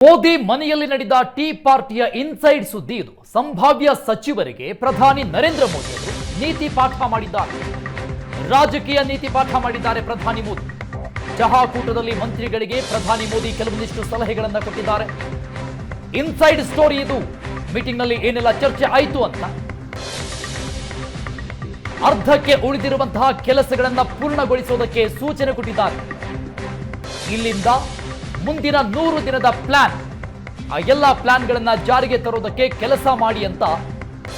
ಮೋದಿ ಮನೆಯಲ್ಲಿ ನಡೆದ ಟೀ ಪಾರ್ಟಿಯ ಇನ್ಸೈಡ್ ಸುದ್ದಿ ಇದು. ಸಂಭಾವ್ಯ ಸಚಿವರಿಗೆ ಪ್ರಧಾನಿ ನರೇಂದ್ರ ಮೋದಿ ಅವರು ನೀತಿ ಪಾಠ ಮಾಡಿದ್ದಾರೆ. ರಾಜಕೀಯ ನೀತಿ ಪಾಠ ಮಾಡಿದ್ದಾರೆ ಪ್ರಧಾನಿ ಮೋದಿ. ಚಹಾ ಕೂಟದಲ್ಲಿ ಮಂತ್ರಿಗಳಿಗೆ ಪ್ರಧಾನಿ ಮೋದಿ ಕೆಲವೊಂದಿಷ್ಟು ಸಲಹೆಗಳನ್ನು ಕೊಟ್ಟಿದ್ದಾರೆ. ಇನ್ಸೈಡ್ ಸ್ಟೋರಿ ಇದು. ಮೀಟಿಂಗ್ ನಲ್ಲಿ ಏನೆಲ್ಲ ಚರ್ಚೆ ಆಯಿತು ಅಂತ, ಅರ್ಧಕ್ಕೆ ಉಳಿದಿರುವಂತಹ ಕೆಲಸಗಳನ್ನು ಪೂರ್ಣಗೊಳಿಸುವುದಕ್ಕೆ ಸೂಚನೆ ಕೊಟ್ಟಿದ್ದಾರೆ. ಇಲ್ಲಿಂದ ಮುಂದಿನ 100 ದಿನದ ಪ್ಲಾನ್, ಆ ಎಲ್ಲ ಪ್ಲಾನ್ಗಳನ್ನ ಜಾರಿಗೆ ತರೋದಕ್ಕೆ ಕೆಲಸ ಮಾಡಿ ಅಂತ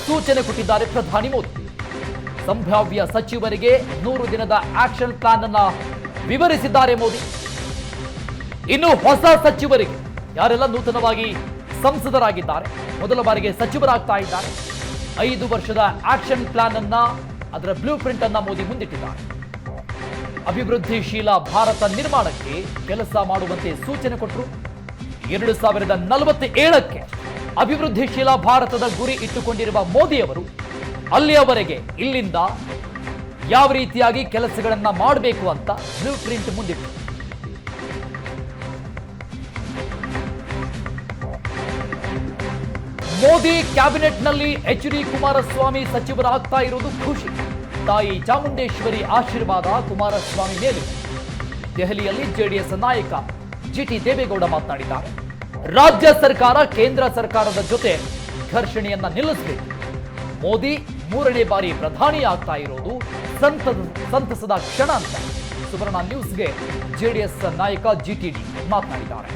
ಸೂಚನೆ ಕೊಟ್ಟಿದ್ದಾರೆ ಪ್ರಧಾನಿ ಮೋದಿ. ಸಂಭಾವ್ಯ ಸಚಿವರಿಗೆ 100 ದಿನದ ಆಕ್ಷನ್ ಪ್ಲಾನ್ ಅನ್ನ ವಿವರಿಸಿದ್ದಾರೆ ಮೋದಿ. ಇನ್ನು ಹೊಸ ಸಚಿವರಿಗೆ, ಯಾರೆಲ್ಲ ನೂತನವಾಗಿ ಸಂಸದರಾಗಿದ್ದಾರೆ, ಮೊದಲ ಬಾರಿಗೆ ಸಚಿವರಾಗ್ತಾ ಇದ್ದಾರೆ, 5 ವರ್ಷದ ಆಕ್ಷನ್ ಪ್ಲಾನ್ ಅನ್ನ, ಅದರ ಬ್ಲೂ ಪ್ರಿಂಟ್ ಅನ್ನ ಮೋದಿ ಮುಂದಿಟ್ಟಿದ್ದಾರೆ. ಅಭಿವೃದ್ಧಿಶೀಲ ಭಾರತ ನಿರ್ಮಾಣಕ್ಕೆ ಕೆಲಸ ಮಾಡುವಂತೆ ಸೂಚನೆ ಕೊಟ್ಟರು. 2047ಕ್ಕೆ ಅಭಿವೃದ್ಧಿಶೀಲ ಭಾರತದ ಗುರಿ ಇಟ್ಟುಕೊಂಡಿರುವ ಮೋದಿ ಅವರು ಅಲ್ಲಿಯವರೆಗೆ ಇಲ್ಲಿಂದ ಯಾವ ರೀತಿಯಾಗಿ ಕೆಲಸಗಳನ್ನ ಮಾಡಬೇಕು ಅಂತ ಬ್ಲೂ ಪ್ರಿಂಟ್ ಮುಂದಿಟ್ಟರು. ಮೋದಿ ಕ್ಯಾಬಿನೆಟ್ನಲ್ಲಿ ಎಚ್.ಡಿ. ಕುಮಾರಸ್ವಾಮಿ ಸಚಿವರಾಗ್ತಾ ಇರೋದು ಖುಷಿ. ತಾಯಿ ಚಾಮುಂಡೇಶ್ವರಿ ಆಶೀರ್ವಾದ ಕುಮಾರಸ್ವಾಮಿ ಮೇಲೆ. ದೆಹಲಿಯಲ್ಲಿ ಜೆಡಿಎಸ್ ನಾಯಕ ಜಿಟಿ ದೇವೇಗೌಡ ಮಾತನಾಡಿದ್ದಾರೆ. ರಾಜ್ಯ ಸರ್ಕಾರ ಕೇಂದ್ರ ಸರ್ಕಾರದ ಜೊತೆ ಘರ್ಷಣೆಯನ್ನ ನಿಲ್ಲಿಸಬೇಕು. ಮೋದಿ 3ನೇ ಬಾರಿ ಪ್ರಧಾನಿ ಆಗ್ತಾ ಇರೋದು ಸಂತಸದ ಕ್ಷಣ ಅಂತ ಸುವರ್ಣ ನ್ಯೂಸ್ಗೆ ಜೆಡಿಎಸ್ ನಾಯಕ ಜಿಟಿಡಿ ಮಾತನಾಡಿದ್ದಾರೆ.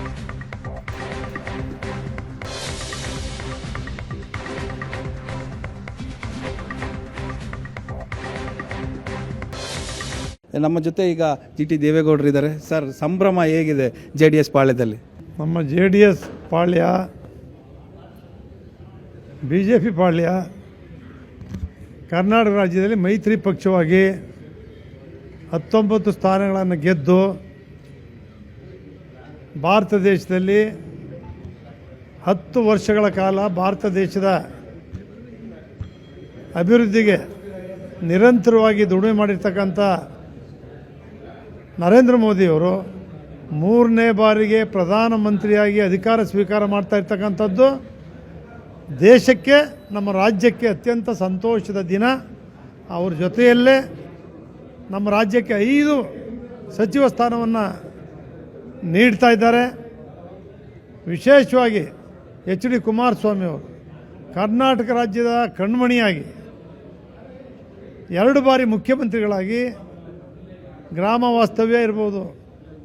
ನಮ್ಮ ಜೊತೆ ಈಗ ಜಿಟಿ ದೇವೇಗೌಡರು ಇದ್ದಾರೆ. ಸರ್, ಸಂಭ್ರಮ ಹೇಗಿದೆ JDS ಪಾಳ್ಯದಲ್ಲಿ? ನಮ್ಮ JDS ಪಾಳ್ಯ, BJP ಪಾಳ್ಯ ಕರ್ನಾಟಕ ರಾಜ್ಯದಲ್ಲಿ ಮೈತ್ರಿ ಪಕ್ಷವಾಗಿ 19 ಸ್ಥಾನಗಳನ್ನು ಗೆದ್ದು ಭಾರತ ದೇಶದಲ್ಲಿ 10 ವರ್ಷಗಳ ಕಾಲ ಭಾರತ ದೇಶದ ಅಭಿವೃದ್ಧಿಗೆ ನಿರಂತರವಾಗಿ ದುಡಿಮೆ ಮಾಡಿರ್ತಕ್ಕಂಥ ನರೇಂದ್ರ ಮೋದಿಯವರು 3ನೇ ಬಾರಿಗೆ ಪ್ರಧಾನಮಂತ್ರಿಯಾಗಿ ಅಧಿಕಾರ ಸ್ವೀಕಾರ ಮಾಡ್ತಾ ಇರ್ತಕ್ಕಂಥದ್ದು ದೇಶಕ್ಕೆ, ನಮ್ಮ ರಾಜ್ಯಕ್ಕೆ ಅತ್ಯಂತ ಸಂತೋಷದ ದಿನ. ಅವ್ರ ಜೊತೆಯಲ್ಲೇ ನಮ್ಮ ರಾಜ್ಯಕ್ಕೆ 5 ಸಚಿವ ಸ್ಥಾನವನ್ನು ನೀಡ್ತಾ ಇದ್ದಾರೆ. ವಿಶೇಷವಾಗಿ ಎಚ್.ಡಿ. ಕುಮಾರಸ್ವಾಮಿ ಅವರು ಕರ್ನಾಟಕ ರಾಜ್ಯದ ಕಣ್ಮಣಿಯಾಗಿ 2 ಬಾರಿ ಮುಖ್ಯಮಂತ್ರಿಗಳಾಗಿ ಗ್ರಾಮ ವಾಸ್ತವ್ಯ ಇರ್ಬೋದು,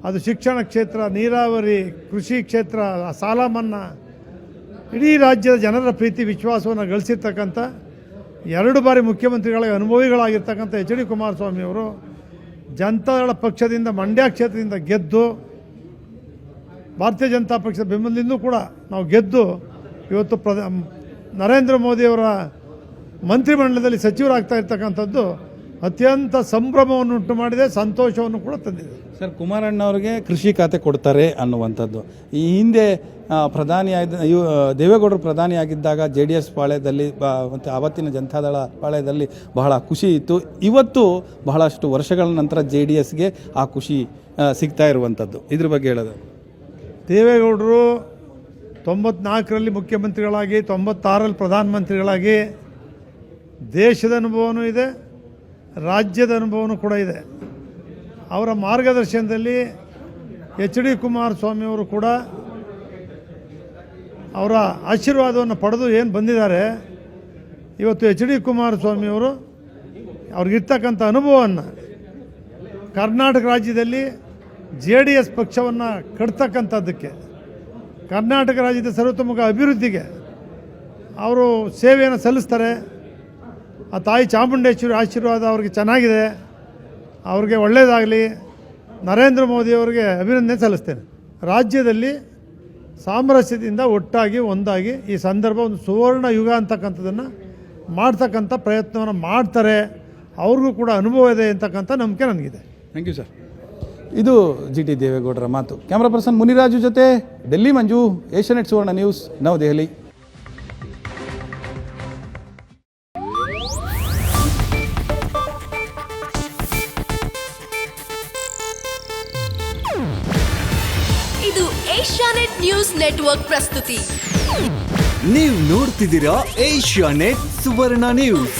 ಅದು ಶಿಕ್ಷಣ ಕ್ಷೇತ್ರ, ನೀರಾವರಿ, ಕೃಷಿ ಕ್ಷೇತ್ರ, ಸಾಲ ಮನ್ನಾ, ಇಡೀ ರಾಜ್ಯದ ಜನರ ಪ್ರೀತಿ ವಿಶ್ವಾಸವನ್ನು ಗಳಿಸಿರ್ತಕ್ಕಂಥ 2 ಬಾರಿ ಮುಖ್ಯಮಂತ್ರಿಗಳಾಗಿ ಅನುಭವಿಗಳಾಗಿರ್ತಕ್ಕಂಥ ಎಚ್.ಡಿ. ಕುಮಾರಸ್ವಾಮಿ ಅವರು ಜನತಾದಳ ಪಕ್ಷದಿಂದ ಮಂಡ್ಯ ಕ್ಷೇತ್ರದಿಂದ ಗೆದ್ದು, ಭಾರತೀಯ ಜನತಾ ಪಕ್ಷದ ಬೆಂಬಲದಿಂದಲೂ ಕೂಡ ನಾವು ಗೆದ್ದು ಇವತ್ತು ನರೇಂದ್ರ ಮೋದಿಯವರ ಮಂತ್ರಿಮಂಡಲದಲ್ಲಿ ಸಚಿವರಾಗ್ತಾ ಇರ್ತಕ್ಕಂಥದ್ದು ಅತ್ಯಂತ ಸಂಭ್ರಮವನ್ನು ಉಂಟು ಮಾಡಿದೆ, ಸಂತೋಷವನ್ನು ಕೂಡ ತಂದಿದೆ. ಸರ್, ಕುಮಾರಣ್ಣವ್ರಿಗೆ ಕೃಷಿ ಖಾತೆ ಕೊಡ್ತಾರೆ ಅನ್ನುವಂಥದ್ದು ಈ ಹಿಂದೆ ದೇವೇಗೌಡರು ಪ್ರಧಾನಿಯಾಗಿದ್ದಾಗ JDS ಪಾಳ್ಯದಲ್ಲಿ ಮತ್ತು ಆವತ್ತಿನ ಜನತಾದಳ ಪಾಳ್ಯದಲ್ಲಿ ಬಹಳ ಖುಷಿ ಇತ್ತು. ಇವತ್ತು ಬಹಳಷ್ಟು ವರ್ಷಗಳ ನಂತರ JDSಗೆ ಆ ಖುಷಿ ಸಿಗ್ತಾ ಇರುವಂಥದ್ದು, ಇದ್ರ ಬಗ್ಗೆ ಹೇಳೋದು. ದೇವೇಗೌಡರು 94ರಲ್ಲಿ ಮುಖ್ಯಮಂತ್ರಿಗಳಾಗಿ, 96ರಲ್ಲಿ ಪ್ರಧಾನಮಂತ್ರಿಗಳಾಗಿ ದೇಶದ ಅನುಭವನೂ ಇದೆ, ರಾಜ್ಯದ ಅನುಭವನೂ ಕೂಡ ಇದೆ. ಅವರ ಮಾರ್ಗದರ್ಶನದಲ್ಲಿ ಎಚ್.ಡಿ. ಕುಮಾರಸ್ವಾಮಿಯವರು ಕೂಡ ಅವರ ಆಶೀರ್ವಾದವನ್ನು ಪಡೆದು ಏನು ಬಂದಿದ್ದಾರೆ. ಇವತ್ತು ಎಚ್.ಡಿ. ಕುಮಾರಸ್ವಾಮಿಯವರು ಅವ್ರಿಗಿರ್ತಕ್ಕಂಥ ಅನುಭವವನ್ನು ಕರ್ನಾಟಕ ರಾಜ್ಯದಲ್ಲಿ JDS ಪಕ್ಷವನ್ನು ಕಟ್ತಕ್ಕಂಥದ್ದಕ್ಕೆ, ಕರ್ನಾಟಕ ರಾಜ್ಯದ ಸರ್ವತೋಮುಖ ಅಭಿವೃದ್ಧಿಗೆ ಅವರು ಸೇವೆಯನ್ನು ಸಲ್ಲಿಸ್ತಾರೆ. ಆ ತಾಯಿ ಚಾಮುಂಡೇಶ್ವರಿ ಆಶೀರ್ವಾದ ಅವ್ರಿಗೆ ಚೆನ್ನಾಗಿದೆ, ಅವ್ರಿಗೆ ಒಳ್ಳೆಯದಾಗಲಿ. ನರೇಂದ್ರ ಮೋದಿಯವರಿಗೆ ಅಭಿನಂದನೆ ಸಲ್ಲಿಸ್ತೇನೆ. ರಾಜ್ಯದಲ್ಲಿ ಸಾಮರಸ್ಯದಿಂದ ಒಟ್ಟಾಗಿ ಒಂದಾಗಿ ಈ ಸಂದರ್ಭ ಒಂದು ಸುವರ್ಣ ಯುಗ ಅಂತಕ್ಕಂಥದ್ದನ್ನು ಮಾಡ್ತಕ್ಕಂಥ ಪ್ರಯತ್ನವನ್ನು ಮಾಡ್ತಾರೆ. ಅವ್ರಿಗೂ ಕೂಡ ಅನುಭವ ಇದೆ ಅಂತಕ್ಕಂಥ ನಂಬಿಕೆ ನನಗಿದೆ. Thank you sir. ಇದು ಜಿಟಿ ದೇವೇಗೌಡರ ಮಾತು. ಕ್ಯಾಮ್ರಾ ಪರ್ಸನ್ ಮುನಿರಾಜು ಜೊತೆ ಡೆಲ್ಲಿ ಮಂಜು, ಏಷ್ಯಾನೆಟ್ ಸುವರ್ಣ ನ್ಯೂಸ್, ನವದೆಹಲಿ. ಇದು ಏಷ್ಯಾನೆಟ್ ನ್ಯೂಸ್ ನೆಟ್ವರ್ಕ್ ನೆಟ್ವರ್ಕ್ ಪ್ರಸ್ತುತಿ. ನೀವು ನೋಡ್ತಿದ್ದೀರಾ ಏಷ್ಯಾನೆಟ್ ಸುವರ್ಣ ನ್ಯೂಸ್.